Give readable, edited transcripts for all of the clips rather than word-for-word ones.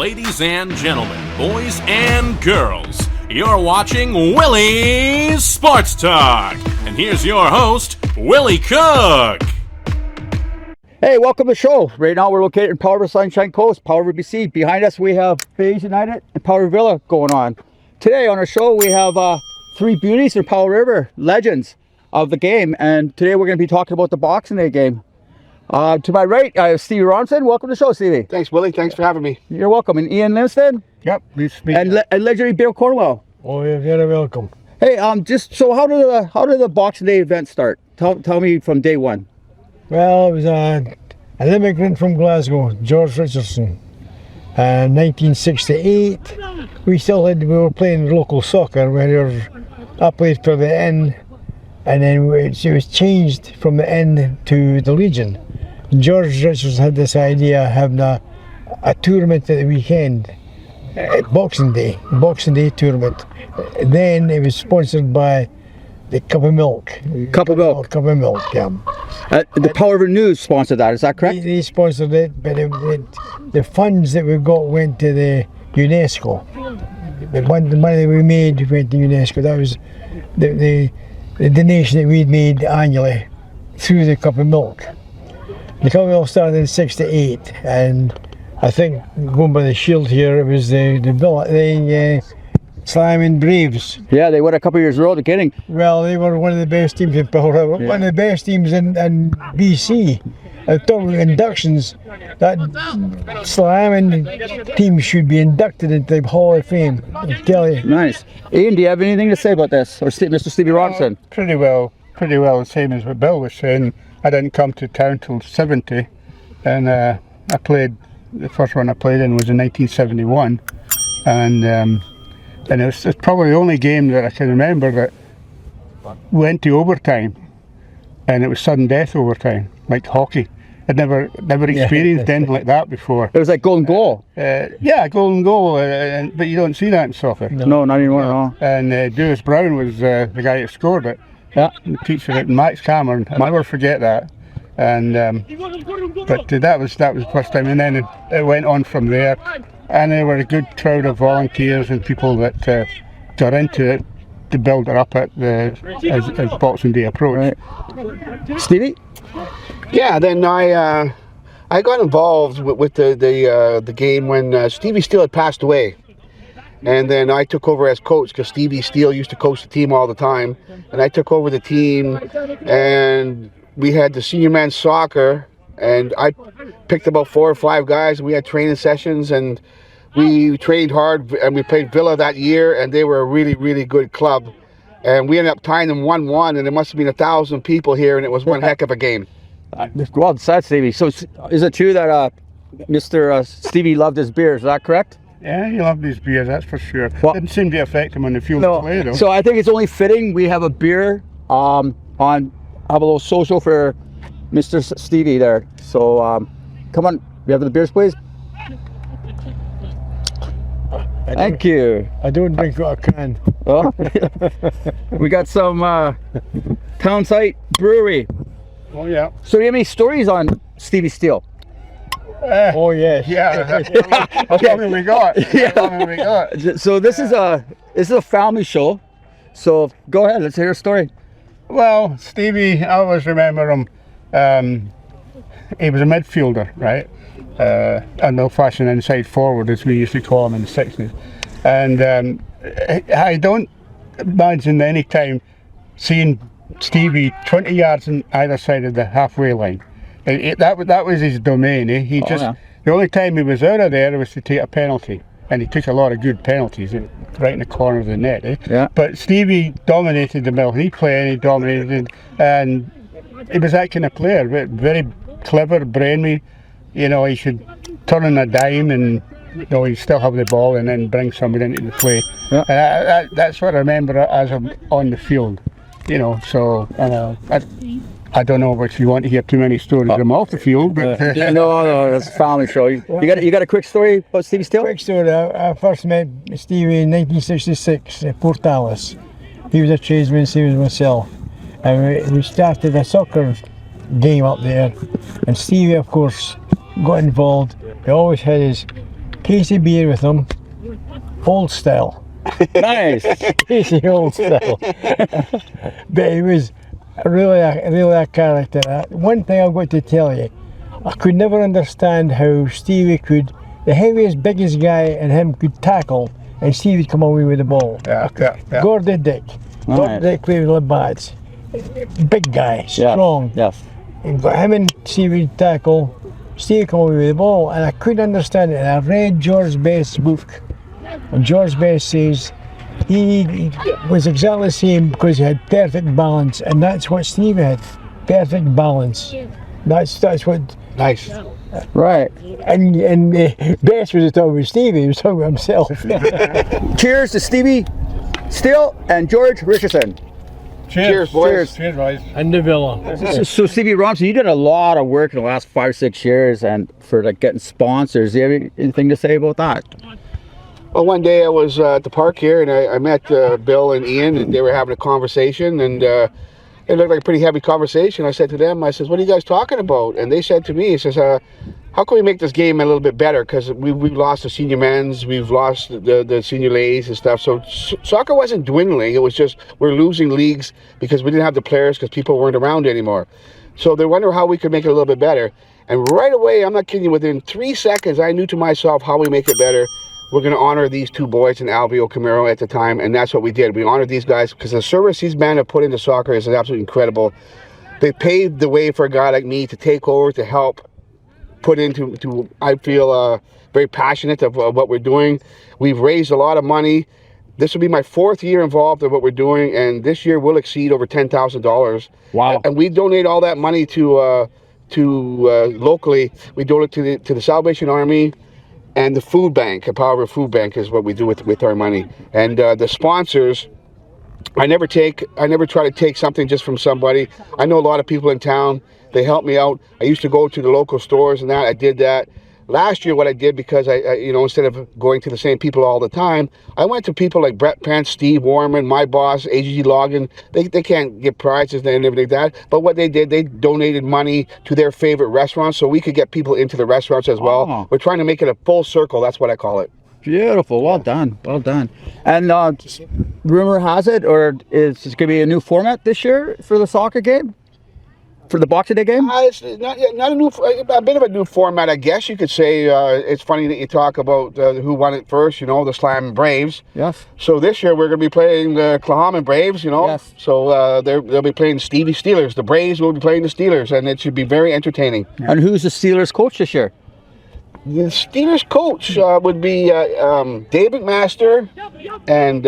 Ladies and gentlemen, boys and girls, you're watching Willie's Sports Talk. And here's your host, Willie Cook. Hey, welcome to the show. Right now we're located in Powder River Sunshine Coast, Powder River, BC. Behind us we have FaZe United and Powder River Villa going on. Today on our show we have three beauties from Powder River, legends of the game. And today we're going to be talking about the Boxing Day game. To my right, I have Stevie Ronson. Welcome to the show, Stevie. Thanks, Willie. Thanks for having me. You're welcome. And Ian Limstead. Yep, please speak. And legendary Bill Cornwell. Oh, you're very welcome. Hey, just so how did the Boxing Day event start? Tell me from day one. Well, it was an immigrant from Glasgow, George Richardson. 1968, we were playing local soccer. I played for the Inn, and then it was changed from the Inn to the Legion. George Richardson had this idea of having a tournament at the weekend, Boxing Day tournament. Then it was sponsored by the Cup of Milk. Cup of Milk. Cup of Milk, yeah. The Powder River News sponsored that, is that correct? They sponsored it, but the funds that we got went to the UNESCO. The money that we made went to UNESCO. That was the donation that we'd made annually through the Cup of Milk. The Cup of Milk started in '68, and I think, going by the shield here, it was the Slimming Braves. Yeah, they won a couple of years in a row at the beginning. Well, they were one of the best teams in Powder River, one of the best teams in BC. Talking about inductions, that Slimming team should be inducted into the Hall of Fame, I tell you. Nice. Ian, do you have anything to say about this? Or Mr. Stevie Ronson? Pretty well the same as what Bill was saying. I didn't come to town till '70, and the first one I played in was in 1971, and it's probably the only game that I can remember that went to overtime, and it was sudden death overtime, like hockey. I'd never experienced anything like that before. It was like golden goal. Yeah, golden goal, but you don't see that in soccer. No, not anymore at all. And Dewis Brown was the guy that scored it. Yeah. The teacher at Max Cameron. I'll never forget that. And but that was the first time, and then it went on from there. And there were a good crowd of volunteers and people that got into it to build it up as Boxing Day approached. Right. Stevie? Yeah, then I got involved with the game when Stevie Steele had passed away. And then I took over as coach because Stevie Steele used to coach the team all the time. And I took over the team, and we had the senior men's soccer, and I picked about 4 or 5 guys. We had training sessions, and we trained hard, and we played Villa that year, and they were a really, really good club. And we ended up tying them 1-1, and there must have been 1,000 people here, and it was one heck of a game. Well said, Stevie. So is it true that Mr. Stevie loved his beers? Is that correct? Yeah, he loved his beers, that's for sure. Well, didn't seem to affect him on the field of play, though. So I think it's only fitting we have a beer have a little social for Mr. Stevie there. So come on, we have the beers, please. Thank you. I don't drink what I can. Oh, we got some Townsite Brewery. Oh, yeah. So do you have any stories on Stevie Steele? Oh, yes. Yeah, that's all we got. That's all we got. So this is a family show. So go ahead, let's hear your story. Well, Stevie, I always remember him. He was a midfielder, right? An old-fashioned inside forward, as we used to call him in the 60s. And I don't imagine any time seeing Stevie 20 yards on either side of the halfway line. That was his domain. The only time he was out of there was to take a penalty, and he took a lot of good penalties right in the corner of the net. Yeah. But Stevie dominated the middle. He played, he dominated, and he was that kind of player. Very clever, brainy. You know, he should turn on a dime, and he'd still have the ball, and then bring somebody into the play. Yeah. And that's what I remember as him on the field. So I don't know if you want to hear too many stories of him off the field, but no, that's a family show. You got a quick story about Stevie Steele? Quick story. I first met Stevie in 1966 at Port Alice. He was a tradesman, same as myself. And we started a soccer game up there. And Stevie, of course, got involved. He always had his case of beer with him, old style. Nice. Case of old style. But he was really a character. One thing I've got to tell you, I could never understand how Stevie could, the heaviest, biggest guy, and him could tackle, and Stevie come away with the ball. Yeah. Gordon Dick. Gordon Dick played with the bats. Big guy, strong. Yes. And got him and Stevie tackle. Stevie come away with the ball, and I couldn't understand it. And I read George Best's book, and George Best says he was exactly the same because he had perfect balance, and that's what Stevie had, perfect balance. That's what. Nice. Right. And Best was talking about Stevie, he was talking about himself. Cheers to Stevie Steele and George Richardson. Cheers, boys. Cheers, boys. And the Villa. So Stevie Robinson, you did a lot of work in the last 5 or 6 years, and for like getting sponsors. Do you have anything to say about that? Well, one day I was at the park here, and I met Bill and Ian, and they were having a conversation, and it looked like a pretty heavy conversation. I said to them, I says, "What are you guys talking about?" And they said to me, he says, "How can we make this game a little bit better? Because we've lost the senior men's, we've lost the senior ladies and stuff. So soccer wasn't dwindling. It was just we're losing leagues because we didn't have the players because people weren't around anymore. So they wonder how we could make it a little bit better. And right away, I'm not kidding you, within 3 seconds, I knew to myself how we make it better. We're going to honor these two boys and Alvio Camaro at the time, and that's what we did. We honored these guys because the service these men have put into soccer is absolutely incredible. They paved the way for a guy like me to take over, to help put into I feel very passionate of what we're doing. We've raised a lot of money. This will be my 4th year involved in what we're doing, and this year will exceed over $10,000. Wow. And we donate all that money to locally. We donate to the Salvation Army and the food bank. A Power River Food Bank is what we do with our money. And the sponsors, I never try to take something just from somebody. I know a lot of people in town. They help me out. I used to go to the local stores and that. I did that. Last year, what I did, because I instead of going to the same people all the time, I went to people like Brett Pence, Steve Warman, my boss, AGG Logan. They can't get prizes and everything like that. But what they did, they donated money to their favorite restaurants so we could get people into the restaurants as well. Oh. We're trying to make it a full circle. That's what I call it. Beautiful. Well done. Well done. And rumor has it, or is it going to be a new format this year for the soccer game? For the Boxing Day game? It's not a bit of a new format, I guess you could say. It's funny that you talk about who won it first, the Slam Braves. Yes. So this year we're going to be playing the Clahaman Braves, Yes. So they'll be playing Stevie Steelers. The Braves will be playing the Steelers, and it should be very entertaining. And who's the Steelers coach this year? The Steelers coach would be Dave McMaster and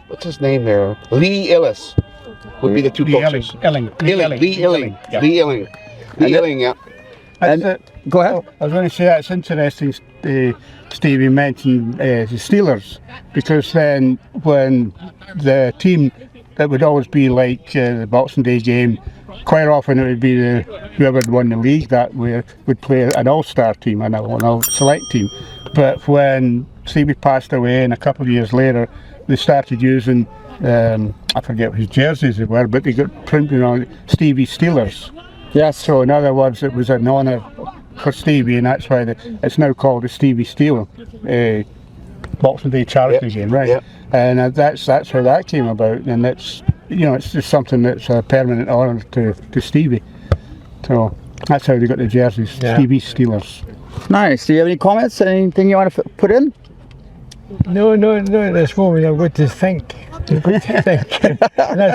what's his name there? Lee Illis would be the two coaches. Lee Illing. Yeah. And go ahead. I was going to say that's interesting. Stevie mentioned the Steelers, because then when the team that would always be like the Boxing Day game, quite often it would be whoever had won the league that way would play an all-star team and an all-select team. But when Stevie passed away, and a couple of years later, they started using I forget whose jerseys they were, but they got printed on Stevie Steelers. Yes. So in other words, it was an honour for Stevie, and that's why it's now called the Stevie Steele Boxing Day charity game, right? Yep. And that's how that came about, and it's just something that's a permanent honour to Stevie. So that's how they got the jerseys, Stevie Steelers. Nice. Do you have any comments? Anything you want to put in? No, at this moment I've got to think. I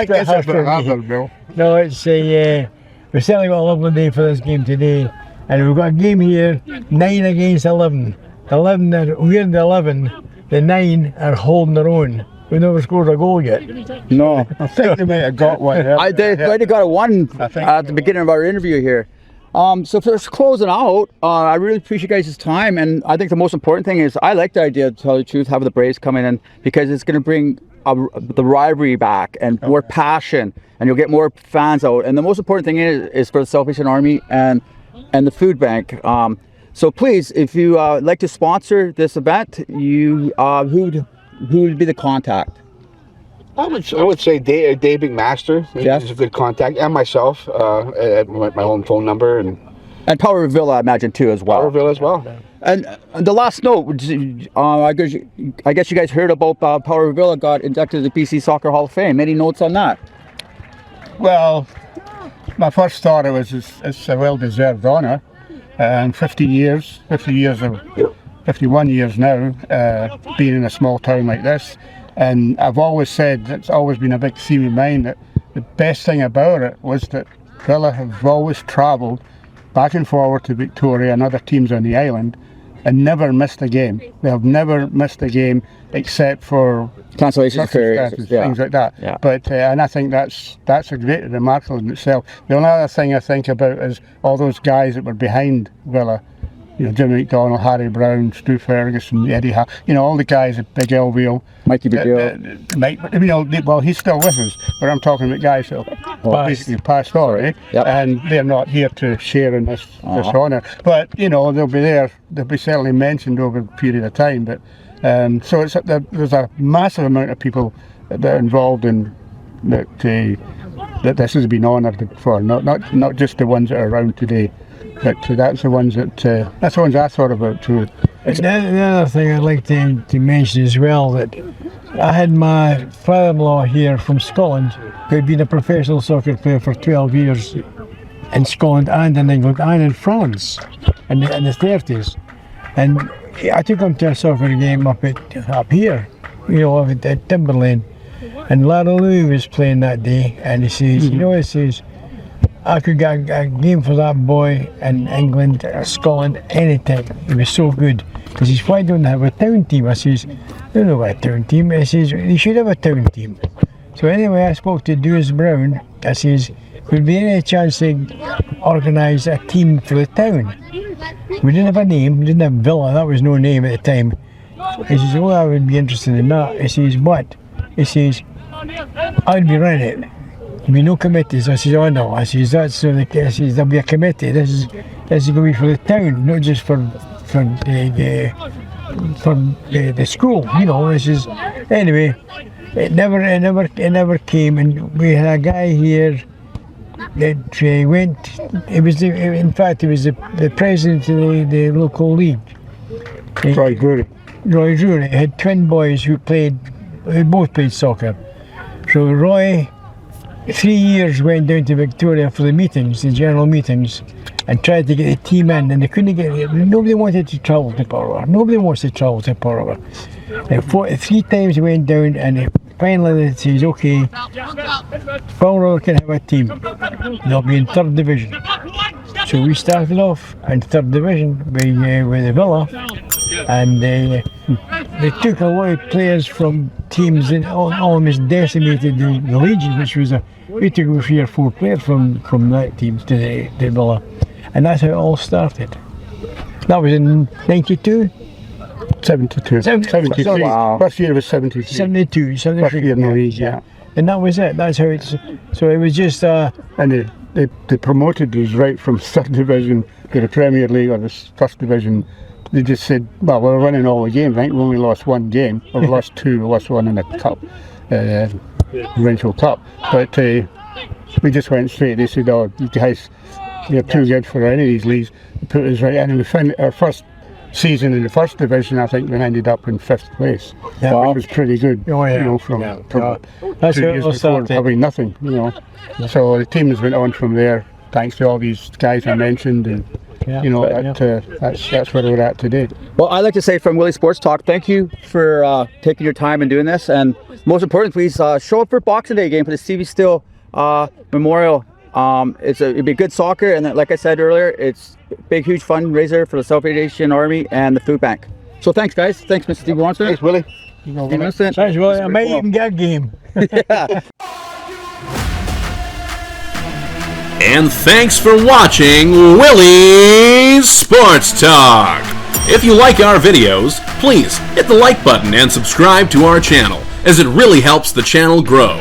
guess it's a bit harder, Bill. No, it's we've certainly got a lovely day for this game today, and we've got a game here, 9 against 11. 11 we're in the 11, the 9 are holding their own. We never scored a goal yet. No. I think they might have got one. They might have got a one at the beginning of our interview here. So for us closing out, I really appreciate you guys' time, and I think the most important thing is I like the idea, to tell you the truth, having the Braves coming in, because it's going to bring the rivalry back and more passion, and you'll get more fans out. And the most important thing is for the Salvation Army and the food bank. So please, if you like to sponsor this event, who would be the contact? I would say Dave McMaster. Yes. He's a good contact, and myself at my own phone number, and And Powder Villa, I imagine, too, as well. Powderville as well. And the last note, I guess you guys heard about Powder Villa got inducted to the BC Soccer Hall of Fame. Any notes on that? Well, my first thought it's a well-deserved honour, and 51 years now, being in a small town like this, and I've always said, it's always been a big theme of mine, that the best thing about it was that Villa have always travelled back and forward to Victoria and other teams on the island and never missed a game. They have never missed a game except for Consolation circumstances, things like that. Yeah. But and I think that's a great remarkable in itself. The only other thing I think about is all those guys that were behind Villa. You know, Jimmy McDonald, Harry Brown, Stu Ferguson, Eddie Howe, you know, all the guys at Big Elvio. Mikey Begill. Mike, you know, well, he's still with us, but I'm talking about guys that have basically passed on, eh? Yep. And they're not here to share in this honour. But, you know, they'll be certainly mentioned over a period of time. But so there's a massive amount of people that are involved in that this has been honoured for, not just the ones that are around today. But that's the ones I thought about too. The other thing I'd like to mention as well, that I had my father-in-law here from Scotland, who had been a professional soccer player for 12 years in Scotland and in England and in France in the 30s. And I took him to a soccer game up here, you know, at Timberlane. And Larry Lou was playing that day, and he says, you know, he says, I could get a game for that boy in England or Scotland anytime. He was so good. He says, why don't they have a town team? I says, they don't have a town team. He says, they should have a town team. So anyway, I spoke to Dewis Brown. I says, would there be any chance to organise a team for the town? We didn't have a name, we didn't have Villa, that was no name at the time. He says, oh, I would be interested in that. He says, what? He says, I'd be running it. There'll be no committees. I says, oh no. I says, I says, there'll be a committee. This is going to be for the town, not just for the school. You know. This is anyway. It never came. And we had a guy here that went. In fact, he was the president of the local league. Roy Drury. Roy Drury had twin boys who both played soccer. So Roy, 3 years, went down to Victoria for the meetings, the general meetings, and tried to get the team in, and they couldn't get it. Nobody wanted to travel to Portrush. Nobody wants to travel to Portrush. And 3 times he went down, and finally they says, okay, Portrush can have a team. They'll be in 3rd division. So we started off in 3rd division with the Villa, and they took a lot of players from teams that almost decimated the Legion, which was we took 3 or 4 players from that team to the Villa, and that's how it all started. That was in 92? 72. 73. Wow. First year was 73. 72, 73. First year in the league, yeah. And that was it. That's how it's. So it was just. And they promoted us right from 3rd division to the Premier League or the 1st division. They just said, well, we're winning all the games. I think we only lost 1 game. Or we lost 2. We lost 1 in the cup, provincial cup. But we just went straight. They said, oh, you guys, you're too good for any of these leagues. They put us right in. And we found our first season in the 1st division, I think we ended up in 5th place. Yeah. Which was pretty good. Oh, yeah. You know, from That's 2 how it years all before started. having nothing, you know. So the team has went on from there, thanks to all these guys I mentioned, and you know, that's where we're at today. Well, I'd like to say from Willie Sports Talk, thank you for taking your time and doing this. And most important, please show up for Boxing Day game for the Stevie Steele Memorial. It'd be good soccer, and like I said earlier, it's a big, huge fundraiser for the Salvation Asian Army and the food bank. So thanks, guys. Thanks, Mr. Steve Warrenson. Thanks, Willie. Innocent. Thanks, Willie. I might even get a game. Yeah. And thanks for watching Willie's Sports Talk. If you like our videos, please hit the like button and subscribe to our channel, as it really helps the channel grow.